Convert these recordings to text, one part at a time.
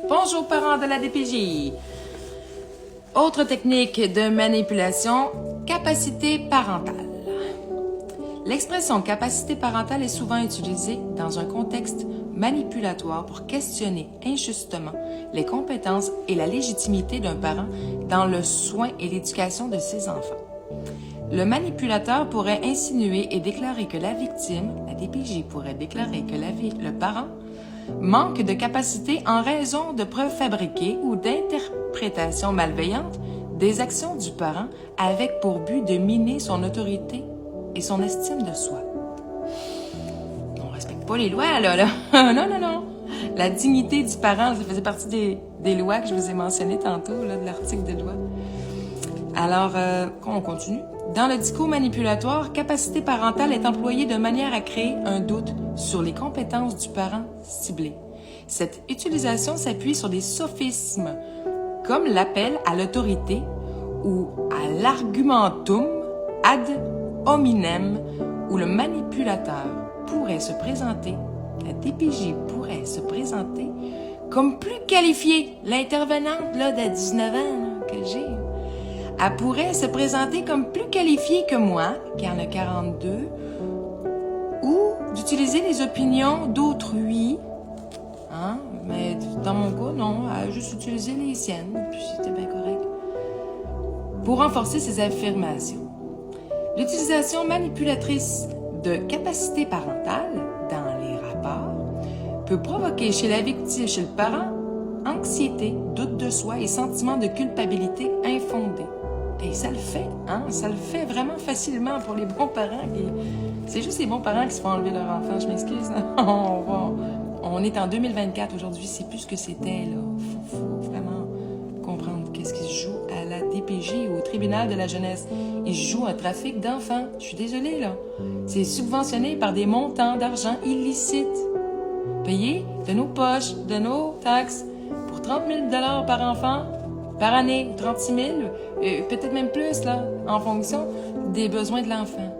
Bonjour parents de la DPJ. Autre technique de manipulation, capacité parentale. L'expression capacité parentale est souvent utilisée dans un contexte manipulatoire pour questionner injustement les compétences et la légitimité d'un parent dans le soin et l'éducation de ses enfants. Le manipulateur pourrait insinuer et déclarer que la victime, la DPJ pourrait déclarer que le parent, manque de capacité en raison de preuves fabriquées ou d'interprétations malveillantes des actions du parent avec pour but de miner son autorité et son estime de soi. On ne respecte pas les lois, là. Non. La dignité du parent, ça faisait partie des lois que je vous ai mentionnées tantôt, là, de l'article de loi. Alors, on continue. Dans le discours manipulatoire, capacité parentale est employée de manière à créer un doute sur les compétences du parent ciblé. Cette utilisation s'appuie sur des sophismes comme l'appel à l'autorité ou à l'argumentum ad hominem où le manipulateur pourrait se présenter, la DPJ pourrait se présenter comme plus qualifiée. L'intervenante là, de 19 ans là, que j'ai, elle pourrait se présenter comme plus qualifiée que moi, qui en a 42, ou d'utiliser les opinions d'autrui, hein? Mais dans mon cas, non, elle a juste utilisé les siennes, puis c'était bien correct, pour renforcer ses affirmations. L'utilisation manipulatrice de capacité parentale dans les rapports peut provoquer chez la victime, chez le parent, anxiété, doute de soi et sentiment de culpabilité infondé. Et ça le fait, hein? Ça le fait vraiment facilement pour les bons parents. C'est juste les bons parents qui se font enlever leur enfant, je m'excuse. On est en 2024 aujourd'hui, c'est plus ce que c'était, là. Faut vraiment comprendre qu'est-ce qui se joue à la DPJ ou au tribunal de la jeunesse. Ils jouent un trafic d'enfants. Je suis désolée, là. C'est subventionné par des montants d'argent illicites, payés de nos poches, de nos taxes, pour 30 000 $ par enfant, par année, 36 000, peut-être même plus, là, en fonction des besoins de l'enfant.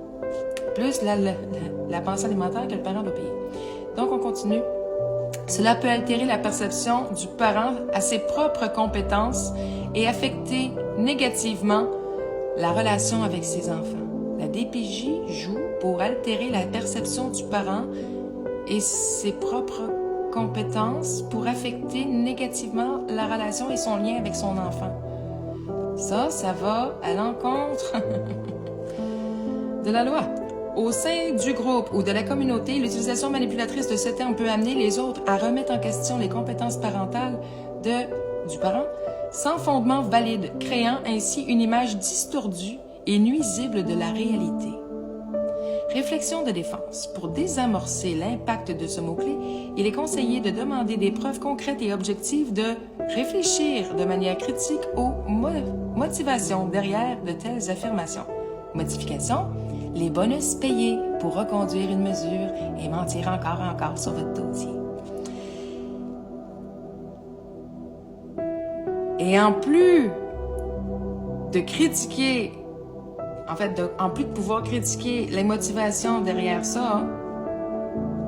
Plus la pension alimentaire que le parent doit payer. Donc, on continue. Cela peut altérer la perception du parent à ses propres compétences et affecter négativement la relation avec ses enfants. La DPJ joue pour altérer la perception du parent et ses propres compétences pour affecter négativement la relation et son lien avec son enfant. Ça va à l'encontre de la loi. Au sein du groupe ou de la communauté, l'utilisation manipulatrice de ce terme peut amener les autres à remettre en question les compétences parentales du parent sans fondement valide, créant ainsi une image distordue et nuisible de la réalité. Réflexion de défense. Pour désamorcer l'impact de ce mot-clé, il est conseillé de demander des preuves concrètes et objectives, de réfléchir de manière critique aux motivations derrière de telles affirmations. Modification, les bonus payés pour reconduire une mesure et mentir encore sur votre dossier. Et en plus de critiquer, en plus de pouvoir critiquer les motivations derrière ça,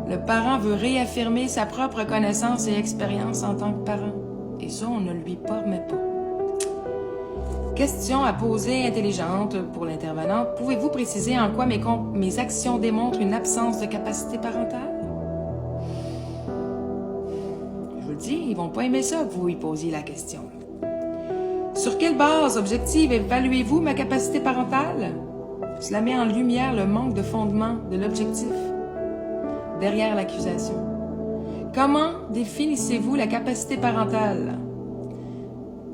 le parent veut réaffirmer sa propre connaissance et expérience en tant que parent. Et ça, on ne lui permet pas. Question à poser intelligente pour l'intervenante. Pouvez-vous préciser en quoi mes actions démontrent une absence de capacité parentale? Je vous le dis, ils vont pas aimer ça que vous lui posiez la question. Sur quelle base objective évaluez-vous ma capacité parentale? Cela met en lumière le manque de fondement de l'objectif derrière l'accusation. Comment définissez-vous la capacité parentale?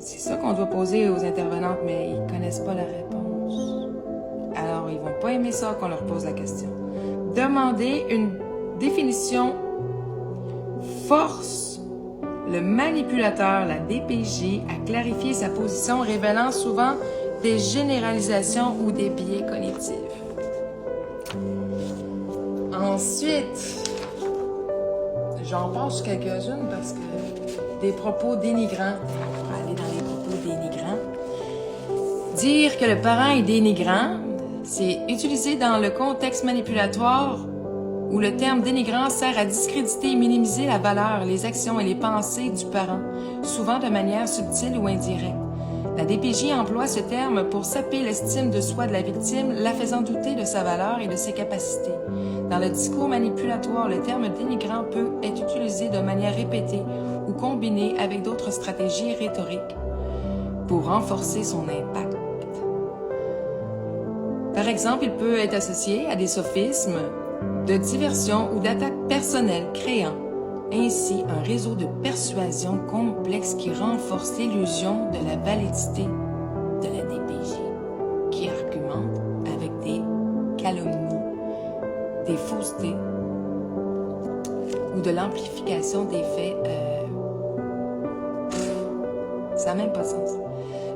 C'est ça qu'on doit poser aux intervenantes, mais ils ne connaissent pas la réponse. Alors, ils ne vont pas aimer ça qu'on leur pose la question. Demandez une définition force le manipulateur, la DPJ, à clarifier sa position, révélant souvent des généralisations ou des biais cognitifs. Ensuite, j'en passe quelques-unes parce que des propos dénigrants. On va aller dans les propos dénigrants. Dire que le parent est dénigrant, c'est utilisé dans le contexte manipulatoire où le terme dénigrant sert à discréditer et minimiser la valeur, les actions et les pensées du parent, souvent de manière subtile ou indirecte. La DPJ emploie ce terme pour saper l'estime de soi de la victime, la faisant douter de sa valeur et de ses capacités. Dans le discours manipulatoire, le terme dénigrant peut être utilisé de manière répétée ou combiné avec d'autres stratégies rhétoriques pour renforcer son impact. Par exemple, il peut être associé à des sophismes, de diversion ou d'attaques personnelles, créant ainsi un réseau de persuasion complexe qui renforce l'illusion de la validité de la DPJ, qui argumente avec des calomnies, des faussetés ou de l'amplification des faits. Ça n'a même pas de sens.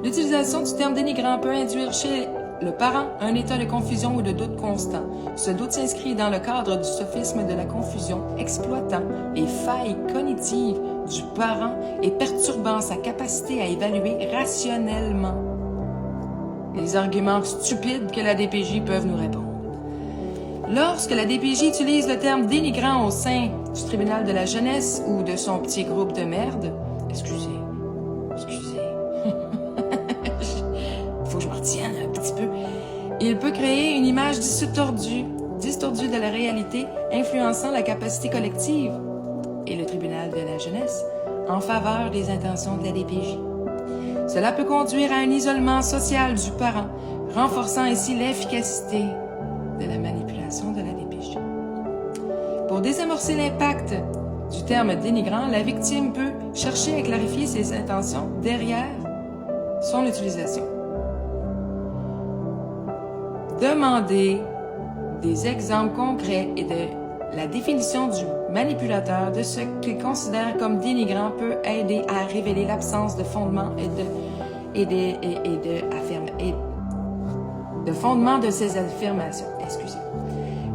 L'utilisation du terme dénigrant peut induire chez le parent un état de confusion ou de doute constant. Ce doute s'inscrit dans le cadre du sophisme de la confusion, exploitant les failles cognitives du parent et perturbant sa capacité à évaluer rationnellement les arguments stupides que la DPJ peuvent nous répondre. Lorsque la DPJ utilise le terme dénigrant au sein du tribunal de la jeunesse ou de son petit groupe de merde, excusez, faut que je me retienne un petit peu, il peut créer une image distordue de la réalité, influençant la capacité collective et le tribunal de la jeunesse en faveur des intentions de la DPJ. Cela peut conduire à un isolement social du parent, renforçant ainsi l'efficacité de la manipulation de la DPJ. Pour désamorcer l'impact du terme dénigrant, la victime peut chercher à clarifier ses intentions derrière son utilisation. Demander des exemples concrets et de la définition du manipulateur de ce qu'il considère comme dénigrant peut aider à révéler l'absence de fondement de fondement de ces affirmations. Excusez.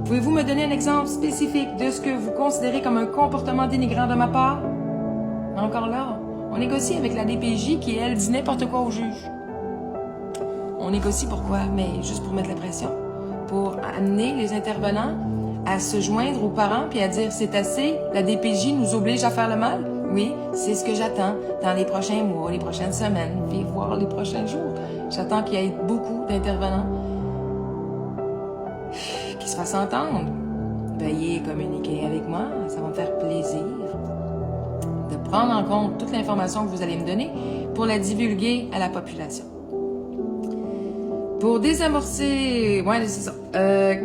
Pouvez-vous me donner un exemple spécifique de ce que vous considérez comme un comportement dénigrant de ma part? Encore là, on négocie avec la DPJ qui, elle, dit n'importe quoi au juge. On négocie pourquoi? Mais juste pour mettre la pression. Pour amener les intervenants à se joindre aux parents puis à dire c'est assez, la DPJ nous oblige à faire le mal? Oui, c'est ce que j'attends dans les prochains mois, les prochaines semaines, puis voire les prochains jours. J'attends qu'il y ait beaucoup d'intervenants qui se fassent entendre. Veuillez communiquer avec moi, ça va me faire plaisir de prendre en compte toute l'information que vous allez me donner pour la divulguer à la population. Pour désamorcer, ouais, c'est ça.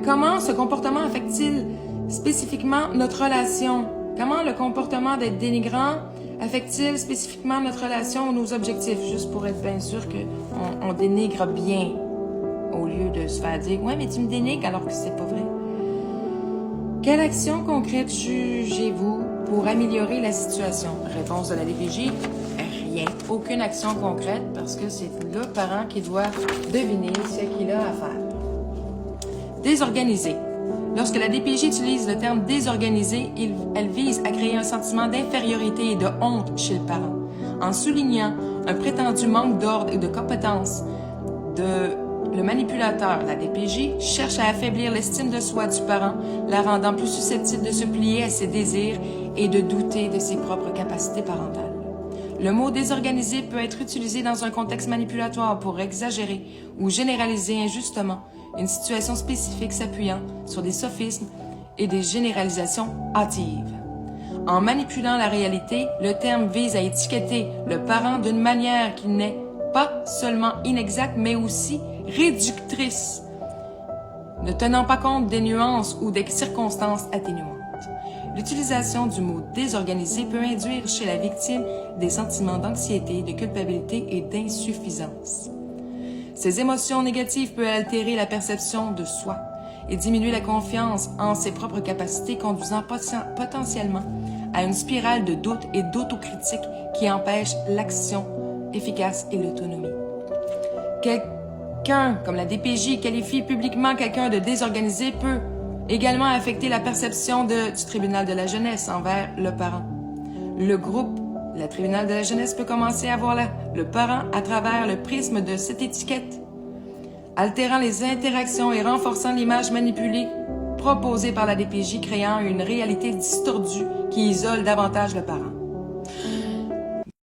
Comment ce comportement affecte-t-il spécifiquement notre relation? Comment le comportement d'être dénigrant affecte-t-il spécifiquement notre relation ou nos objectifs? Juste pour être bien sûr qu'on dénigre bien au lieu de se faire dire « Ouais, mais tu me dénigres alors que c'est pas vrai. » Quelle action concrète jugez-vous pour améliorer la situation? Réponse de la DPJ, rien. Aucune action concrète parce que c'est le parent qui doit deviner ce qu'il a à faire. Désorganisé. Lorsque la DPJ utilise le terme désorganisé, elle vise à créer un sentiment d'infériorité et de honte chez le parent, en soulignant un prétendu manque d'ordre et de compétence. Le manipulateur, la DPJ, cherche à affaiblir l'estime de soi du parent, la rendant plus susceptible de se plier à ses désirs et de douter de ses propres capacités parentales. Le mot désorganisé peut être utilisé dans un contexte manipulatoire pour exagérer ou généraliser injustement une situation spécifique s'appuyant sur des sophismes et des généralisations hâtives. En manipulant la réalité, le terme vise à étiqueter le parent d'une manière qui n'est pas seulement inexacte, mais aussi réductrice, ne tenant pas compte des nuances ou des circonstances atténuantes. L'utilisation du mot désorganisé peut induire chez la victime des sentiments d'anxiété, de culpabilité et d'insuffisance. Ces émotions négatives peuvent altérer la perception de soi et diminuer la confiance en ses propres capacités, conduisant potentiellement à une spirale de doute et d'autocritique qui empêche l'action efficace et l'autonomie. Quelqu'un, comme la DPJ, qualifie publiquement quelqu'un de désorganisé peut également affecter la perception du tribunal de la jeunesse envers le parent. Le groupe, le tribunal de la jeunesse peut commencer à voir le parent à travers le prisme de cette étiquette, altérant les interactions et renforçant l'image manipulée proposée par la DPJ créant une réalité distordue qui isole davantage le parent.